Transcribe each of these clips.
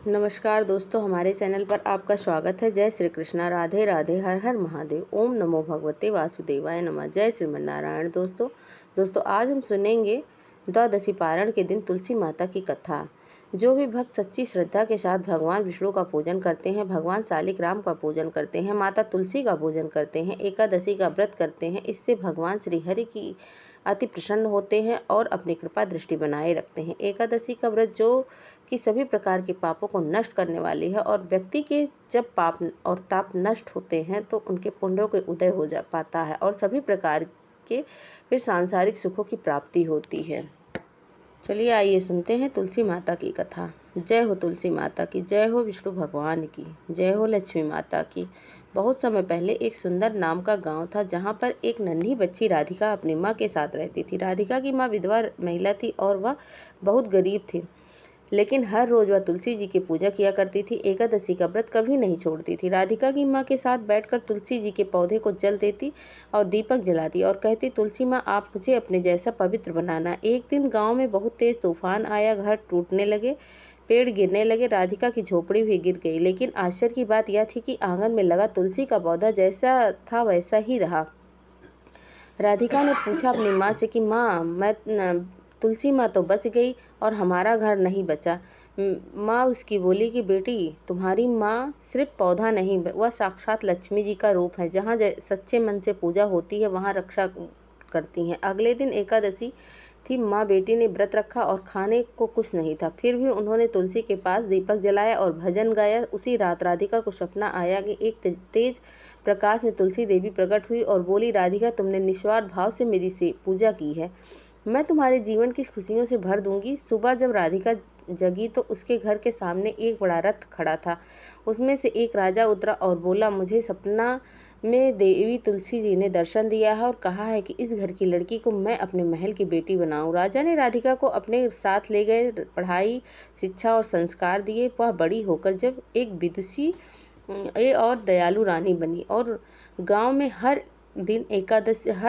नमस्कार दोस्तों, हमारे चैनल पर आपका स्वागत है। जय श्री कृष्णा, राधे राधे, हर हर महादेव, ओम नमो भगवते वासुदेवाय नमः। जय श्रीमन्नारायण। दोस्तों आज हम सुनेंगे द्वादशी पारण के दिन तुलसी माता की कथा। जो भी भक्त सच्ची श्रद्धा के साथ भगवान विष्णु का पूजन करते हैं, भगवान शालिग्राम का पूजन करते हैं, माता तुलसी का पूजन करते हैं, एकादशी का व्रत करते हैं, इससे भगवान श्री हरि की अति प्रसन्न होते हैं और अपनी कृपा दृष्टि बनाए रखते हैं। एकादशी का व्रत जो कि सभी प्रकार के पापों को नष्ट करने वाली है और व्यक्ति के जब पाप और ताप नष्ट होते हैं तो उनके पुण्यों के उदय हो जा पाता है और सभी प्रकार के फिर सांसारिक सुखों की प्राप्ति होती है। चलिए आइए सुनते हैं तुलसी माता की कथा। जय हो तुलसी माता की, जय हो विष्णु भगवान की, जय हो लक्ष्मी माता की। बहुत समय पहले एक सुंदर नाम का गांव था जहां पर एक नन्ही बच्ची राधिका अपनी माँ के साथ रहती थी। राधिका की माँ विधवा महिला थी और वह बहुत गरीब थी, लेकिन हर रोज वह तुलसी जी की पूजा किया करती थी। एकादशी का व्रत कभी नहीं छोड़ती थी। राधिका की माँ के साथ बैठकर तुलसी जी के पौधे को जल देती और दीपक जलाती और कहती, तुलसी माँ आप मुझे अपने जैसा पवित्र बनाना। एक दिन गांव में बहुत तेज तूफान आया, घर टूटने लगे, पेड़ गिरने लगे, राधिका की झोपड़ी भी गिर गई। लेकिन आश्चर्य की बात यह थी कि आंगन में लगा तुलसी का पौधा जैसा था वैसा ही रहा। राधिका ने पूछा अपनी माँ से कि माँ, तुलसी माँ तो बच गई और हमारा घर नहीं बचा। माँ उसकी बोली कि बेटी, तुम्हारी माँ सिर्फ पौधा नहीं, वह साक्षात लक्ष्मी जी का रूप है। जहाँ सच्चे मन से पूजा होती है वहाँ रक्षा करती हैं। अगले दिन एकादशी थी। माँ बेटी ने व्रत रखा और खाने को कुछ नहीं था, फिर भी उन्होंने तुलसी के पास दीपक जलाया और भजन गाया। उसी रात राधिका को सपना आया कि एक तेज प्रकाश में तुलसी देवी प्रकट हुई और बोली, राधिका तुमने निस्वार्थ भाव से मेरी से पूजा की है, मैं तुम्हारे जीवन की खुशियों से भर दूंगी। सुबह जब राधिका जगी तो उसके घर के सामने एक बड़ा रथ खड़ा था। उसमें से एक राजा उतरा और बोला, मुझे सपना में देवी तुलसी जी ने दर्शन दिया है और कहा है कि इस घर की लड़की को मैं अपने महल की बेटी बनाऊं। राजा ने राधिका को अपने साथ ले गए, पढ़ाई, शिक्षा और संस्कार दिए। वह बड़ी होकर जब एक विदुषी और दयालु रानी बनी और गांव में हर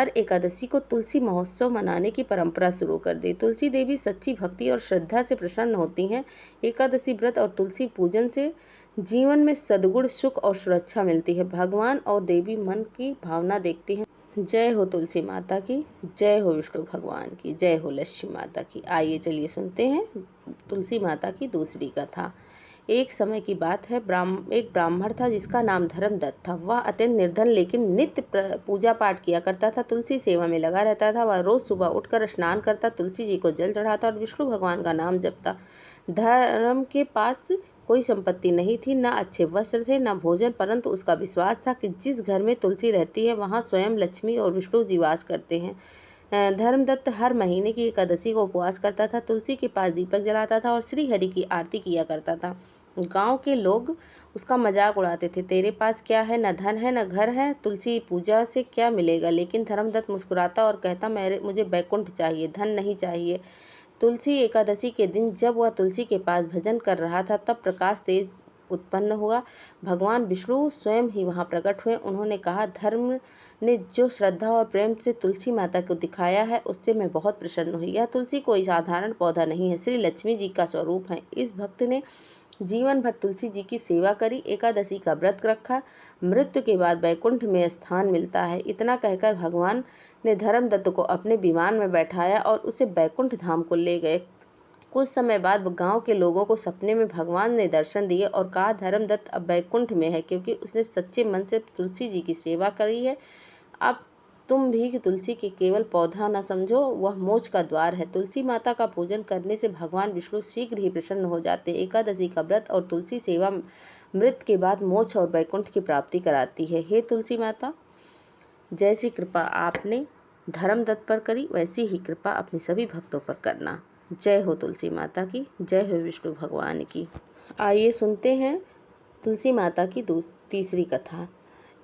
एकादशी को तुलसी महोत्सव मनाने की परंपरा शुरू कर दी। तुलसी देवी सच्ची भक्ति और श्रद्धा से प्रसन्न होती हैं। एकादशी व्रत और तुलसी पूजन से जीवन में सद्गुण, सुख और सुरक्षा मिलती है। भगवान और देवी मन की भावना देखती हैं। जय हो तुलसी माता की, जय हो विष्णु भगवान की, जय हो लक्ष्मी माता की। आइए चलिए सुनते हैं तुलसी माता की दूसरी कथा। एक समय की बात है, एक ब्राह्मण था जिसका नाम धर्मदत्त था। वह अत्यंत निर्धन लेकिन नित्य पूजा पाठ किया करता था, तुलसी सेवा में लगा रहता था। वह रोज सुबह उठकर स्नान करता, तुलसी जी को जल चढ़ाता और विष्णु भगवान का नाम जपता। धर्म के पास कोई संपत्ति नहीं थी, न अच्छे वस्त्र थे, न भोजन, परंतु उसका विश्वास था कि जिस घर में तुलसी रहती है वहाँ स्वयं लक्ष्मी और विष्णु जी वास करते हैं। धर्मदत्त हर महीने की एकादशी को उपवास करता था, तुलसी के पास दीपक जलाता था और श्री हरि की आरती किया करता था। गांव के लोग उसका मजाक उड़ाते थे, तेरे पास क्या है, न धन है न घर है, तुलसी पूजा से क्या मिलेगा। लेकिन धर्मदत्त मुस्कुराता और कहता, मुझे बैकुंठ चाहिए, धन नहीं चाहिए। तुलसी एकादशी के दिन जब वह तुलसी के पास भजन कर रहा था तब प्रकाश तेज उत्पन्न हुआ। भगवान विष्णु स्वयं ही वहां प्रकट हुए। उन्होंने कहा, धर्म ने जो श्रद्धा और प्रेम से तुलसी माता को दिखाया है उससे मैं बहुत प्रसन्न हुई। यह तुलसी कोई साधारण पौधा नहीं है, श्री लक्ष्मी जी का स्वरूप है। इस भक्त ने जीवन भर तुलसी जी की सेवा करी, एकादशी का व्रत रखा, मृत्यु के बाद वैकुंठ में स्थान मिलता है। इतना कहकर भगवान ने धर्मदत्त को अपने विमान में बैठाया और उसे वैकुंठ धाम को ले गए। कुछ समय बाद गांव के लोगों को सपने में भगवान ने दर्शन दिए और कहा, धर्मदत्त अब वैकुंठ में है क्योंकि उसने सच्चे मन से तुलसी जी की सेवा करी है। अब तुम भी तुलसी के केवल पौधा न समझो, वह मोक्ष का द्वार है। तुलसी माता का पूजन करने से भगवान विष्णु शीघ्र ही प्रसन्न हो जाते। एकादशी का व्रत और तुलसी सेवा मृत्यु के बाद मोक्ष और वैकुंठ की प्राप्ति कराती है। हे तुलसी माता, जैसी कृपा आपने धर्मदत्त पर करी वैसी ही कृपा अपने सभी भक्तों पर करना। जय हो तुलसी माता की, जय हो विष्णु भगवान की। आइए सुनते हैं तुलसी माता की तीसरी कथा।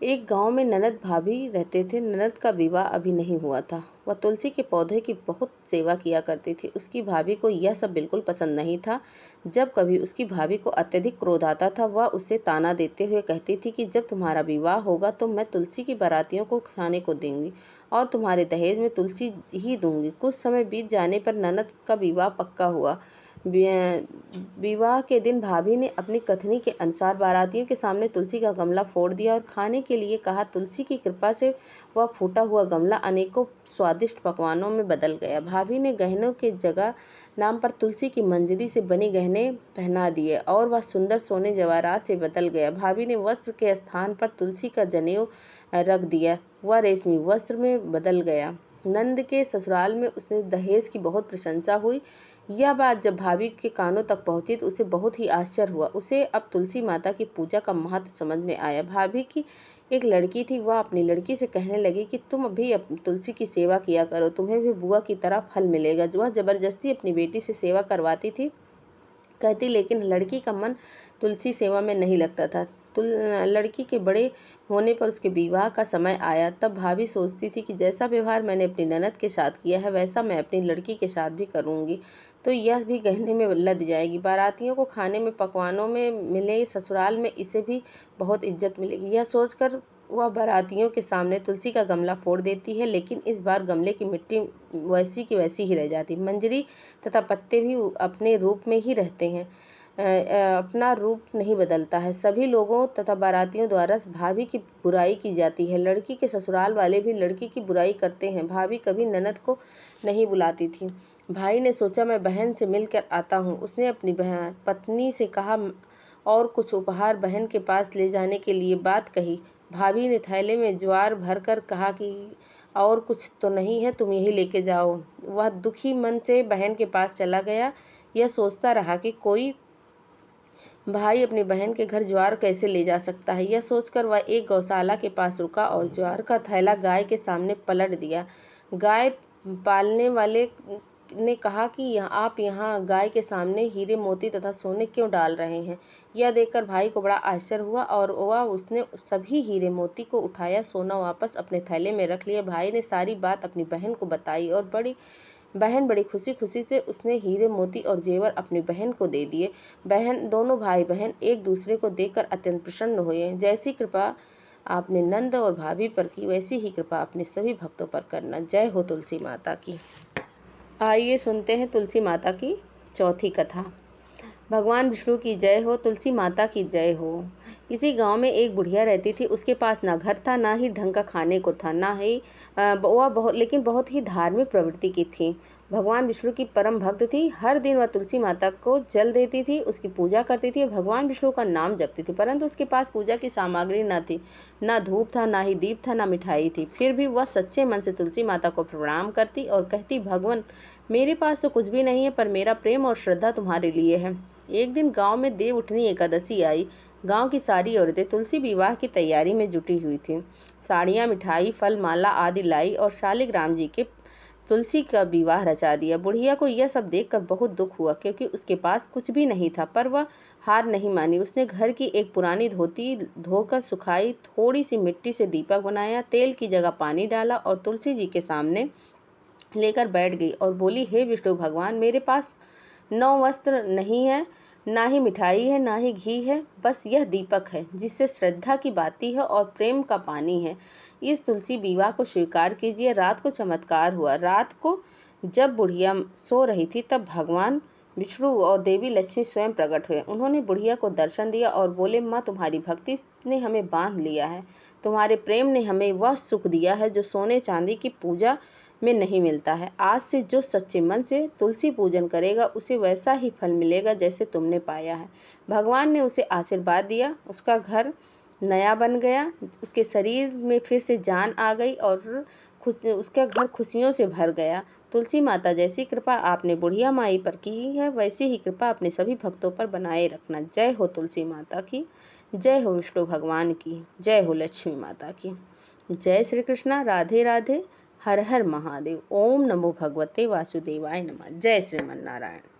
एक गांव में ननद भाभी रहते थे। ननद का विवाह अभी नहीं हुआ था। वह तुलसी के पौधे की बहुत सेवा किया करती थी। उसकी भाभी को यह सब बिल्कुल पसंद नहीं था। जब कभी उसकी भाभी को अत्यधिक क्रोध आता था वह उसे ताना देते हुए कहती थी कि जब तुम्हारा विवाह होगा तो मैं तुलसी की बारातियों को खाने को दूंगी और तुम्हारे दहेज में तुलसी ही दूंगी। कुछ समय बीत जाने पर ननद का विवाह पक्का हुआ। विवाह के दिन भाभी ने अपनी कथनी के अनुसार बारातियों के सामने तुलसी का गमला फोड़ दिया और खाने के लिए कहा। तुलसी की कृपा से वह फूटा हुआ गमला अनेकों स्वादिष्ट पकवानों में बदल गया। भाभी ने गहनों के जगह नाम पर तुलसी की मंजरी से बने गहने पहना दिए और वह सुंदर सोने जवाहरात से बदल गया। भाभी ने वस्त्र के स्थान पर तुलसी का जनेऊ रख दिया, वह रेशमी वस्त्र में बदल गया। नंद के ससुराल में उसे दहेज की बहुत प्रशंसा हुई। यह बात जब भाभी के कानों तक पहुंची तो उसे बहुत ही आश्चर्य हुआ। उसे अब तुलसी माता की पूजा का महत्व समझ में आया। भाभी की एक लड़की थी, वह अपनी लड़की से कहने लगी कि तुम भी तुलसी की सेवा किया करो, तुम्हें भी बुआ की तरह फल मिलेगा। वह जबरदस्ती अपनी बेटी से सेवा करवाती थी कहती, लेकिन लड़की का मन तुलसी सेवा में नहीं लगता था। लड़की के बड़े होने पर उसके विवाह का समय आया, तब भाभी सोचती थी कि जैसा व्यवहार मैंने अपनी ननद के साथ किया है वैसा मैं अपनी लड़की के साथ भी करूंगी, तो यह भी गहने में लद जाएगी। बारातियों को खाने में पकवानों में मिले, ससुराल में इसे भी बहुत इज्जत मिलेगी। यह सोचकर वह बारातियों के सामने तुलसी का गमला फोड़ देती है, लेकिन इस बार गमले की मिट्टी वैसी की वैसी ही रह जाती। मंजरी तथा पत्ते भी अपने रूप में ही रहते हैं, अपना रूप नहीं बदलता है। सभी लोगों तथा बारातियों द्वारा भाभी की बुराई की जाती है। लड़की के ससुराल वाले भी लड़की की बुराई करते हैं। भाभी कभी ननद को नहीं बुलाती थी। भाई ने सोचा मैं बहन से मिलकर आता हूँ। उसने अपनी पत्नी से कहा और कुछ उपहार बहन के पास ले जाने के लिए बात कही। भाभी ने थैले में ज्वार भरकर कहा कि और कुछ तो नहीं है, तुम यही लेके जाओ। वह दुखी मन से बहन के पास चला गया। यह सोचता रहा कि कोई भाई अपनी बहन के घर ज्वार कैसे ले जा सकता है। यह सोचकर वह एक गौशाला के पास रुका और ज्वार का थैला गाय के सामने पलट दिया। गाय पालने वाले ने कहा कि आप यहाँ गाय के सामने हीरे मोती तथा सोने क्यों डाल रहे हैं। यह देखकर भाई को बड़ा आश्चर्य हुआ और उसने सभी हीरे मोती को उठाया, सोना वापस अपने थैले में रख लिया। भाई ने सारी बात अपनी बहन को बताई और बड़ी खुशी खुशी से उसने हीरे मोती और जेवर अपनी बहन को दे दिए। दोनों भाई बहन एक दूसरे को देखकर अत्यंत प्रसन्न हुए। जैसी कृपा आपने नंद और भाभी पर की, वैसी ही कृपा अपने सभी भक्तों पर करना। जय हो तुलसी माता की। आइए सुनते हैं तुलसी माता की चौथी कथा। भगवान विष्णु की जय हो, तुलसी माता की जय हो। किसी गांव में एक बुढ़िया रहती थी। उसके पास ना घर था, ना ही ढंग का खाने को था, ना ही लेकिन बहुत ही धार्मिक प्रवृत्ति की थी। भगवान विष्णु की परम भक्त थी। हर दिन वह तुलसी माता को जल देती थी, उसकी पूजा करती थी, भगवान विष्णु का नाम जपती थी। परंतु उसके पास पूजा की सामग्री न थी, ना धूप था, ना ही दीप था, ना मिठाई थी। फिर भी वह सच्चे मन से तुलसी माता को प्रणाम करती और कहती, भगवान मेरे पास तो कुछ भी नहीं है, पर मेरा प्रेम और श्रद्धा तुम्हारे लिए है। एक दिन गांव में देव उठनी एकादशी आई। गांव की सारी औरतें तुलसी विवाह की तैयारी में जुटी हुई थीं। साड़ियां, मिठाई, फल, माला आदि लाई और शालिग्राम जी के तुलसी का विवाह रचा दिया। बुढ़िया को यह सब देखकर बहुत दुख हुआ, क्योंकि उसके पास कुछ भी नहीं था, पर वह हार नहीं मानी। उसने घर की एक पुरानी धोती धोकर सुखाई, थोड़ी सी मिट्टी से दीपक बनाया, तेल की जगह पानी डाला और तुलसी जी के सामने लेकर बैठ गई और बोली, हे विष्णु भगवान, मेरे पास 9 वस्त्र नहीं है, ना ही मिठाई है, ना ही घी है, बस यह दीपक है जिससे श्रद्धा की बाती है और प्रेम का पानी है। इस तुलसी विवाह को स्वीकार कीजिए। रात को चमत्कार हुआ। रात को जब बुढ़िया सो रही थी तब भगवान विष्णु और देवी लक्ष्मी स्वयं प्रकट हुए। उन्होंने बुढ़िया को दर्शन दिया और बोले, माँ, तुम्हारी भक्ति ने हमें बांध लिया है। तुम्हारे प्रेम ने हमें वह सुख दिया है जो सोने चांदी की पूजा में नहीं मिलता है। आज से जो सच्चे मन से तुलसी पूजन करेगा उसे वैसा ही फल मिलेगा जैसे तुमने पाया है। भगवान ने उसे आशीर्वाद दिया। उसका घर नया बन गया, उसके शरीर में फिर से जान आ गई और उसका घर खुशियों से भर गया। तुलसी माता जैसी कृपा आपने बुढ़िया माई पर की है, वैसी ही कृपा अपने सभी भक्तों पर बनाए रखना। जय हो तुलसी माता की। जय हो विष्णु भगवान की। जय हो लक्ष्मी माता की। जय श्री कृष्णा। राधे राधे। हर हर महादेव। ओम नमो भगवते वासुदेवाय नमः। जय श्रीमन नारायण।